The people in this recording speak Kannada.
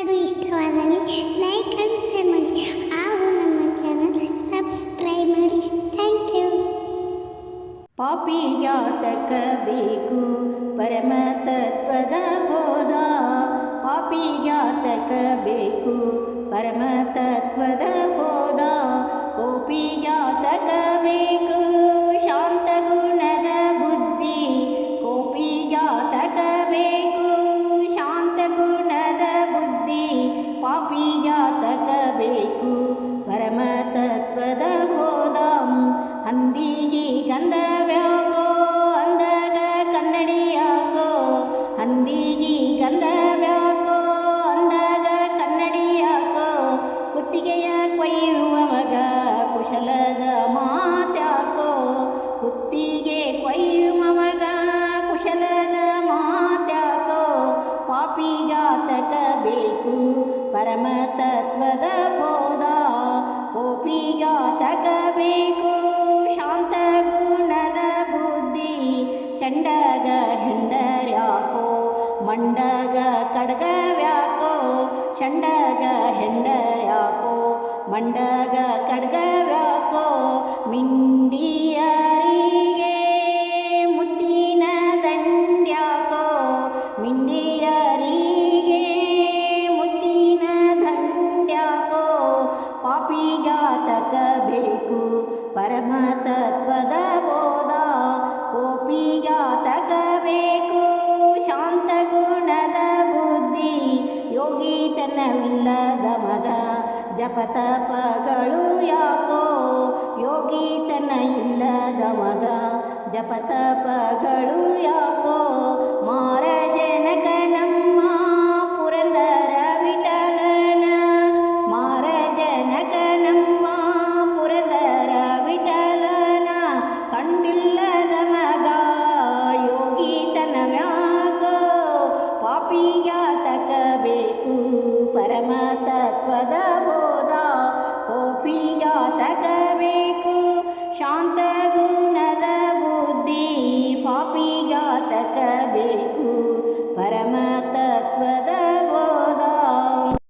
ಹಾಡು ಇಷ್ಟವಾದಲ್ಲಿ ಲೈಕ್ ಆ್ಯಂಡ್ ಶೇರ್ ಮಾಡಿ ಹಾಗೂ ನಮ್ಮ ಚಾನಲ್ ಸಬ್ಸ್ಕ್ರೈಬ್ ಮಾಡಿ. Thank you. ಪಾಪಿಗ್ಯಾತಕ ಬೇಕು ಪರಮ ತತ್ವದ ಬೋಧ, ಪಾಪಿಗ್ಯಾತಕ ಬೇಕು ಪರಮ ತತ್ವದ ಬೋಧ, ಕೋಪಿಗ್ಯಾತಕ ಬೇಕು ಶಾಂತ ಗುಣದ ಬುದ್ಧಿ, ಕೋಪಿಗ್ಯಾತಕ ಬೇಕು ಶಾಂತ ಗುಣದ ಬುದ್ಧಿ, ಪಾಪಿಗ್ಯಾತಕ ಬೇಕು ಪರಮ ತತ್ವದ ಬೋಧ. ಹಂದಿಗೆ ಗಂಧವ್ಯಾಕೋ ಅಂದಾಗ ಕನ್ನಡಿಯಾಕೋ, ಹಂದಿಗೆ ಗಂಧವ್ಯಾಕೋ ಅಂದಾಗ ಕನ್ನಡಿಯಾಕೋ, ಕುತ್ತಿಗೆಯ ಕೊಯ್ಯುವ ಮಗ ಕುಶಲದ ಮಾತ್ಯಾಕೋ, ಕುತ್ತಿಗೆ ಕೊಯ್ಯುವ ಮಗ ಕುಶಲದ ಮಾತ್ಯಾಕೋ, ಪಾಪಿಗ್ಯಾತಕ ಬೇಕು ಪರಮ ತತ್ವದ ಬೋಧ, ಕೋಪಿಗ್ಯಾತಕ ಬೇಕು ಶಾಂತ ಗುಣದ ಬುದ್ಧಿ, ಶಂಡಗ ಹೆಂಡರ್ಯಾಕೋ ಮಂಡಗ ಖಡ್ಗವ್ಯಾಕೋ, ಶಂಡಗ ಹೆಂಡರ್ಯಾಕೋ ಮಂಡಗ ಖಡ್ಗವ್ಯಾಕೋ, ಮಿಂಡಿಯರಿಗೆ ಮುತ್ತಿನ ದಂಡ್ಯಾಕೋ, ಮಿಂಡಿಯರಿಗೆ ಮುತ್ತಿನ ದಂಡ್ಯಾಕೋ, ಪಾಪಿಗ್ಯಾತಕ ಬೇಕು ಪರಮ ತತ್ವದ ಬೋಧ, ಕೋಪಿಗ್ಯಾತಕ ಬೇಕು ಶಾಂತ ಗುಣದ ಬುದ್ಧಿ, ಯೋಗಿತನವಿಲ್ಲದ ಮಗ ಜಪತಪಗಳು ಯಾಕೋ, ಯೋಗಿತನ ಇಲ್ಲದ ಮಗ ಜಪತಪಗಳು ಯಾಕೋ, ಮಾರ ಜನಕ ನಮ್ಮ ಪುರಂದರ ವಿಠಲನ, ಮಾರ ಜನಕ ನಮ್ಮ ಪುರಂದರ ವಿಠಲನ, ಕಂಡಿಲ್ಲದ ಮಗ ಯೋಗಿತನವ್ಯಾಕೋ, ಪಾಪಿಗ್ಯಾತಕ ಬೇಕು ಪರಮ ತತ್ವದ ಬೋಧ, ಕೋಪಿಗ್ಯಾತಕ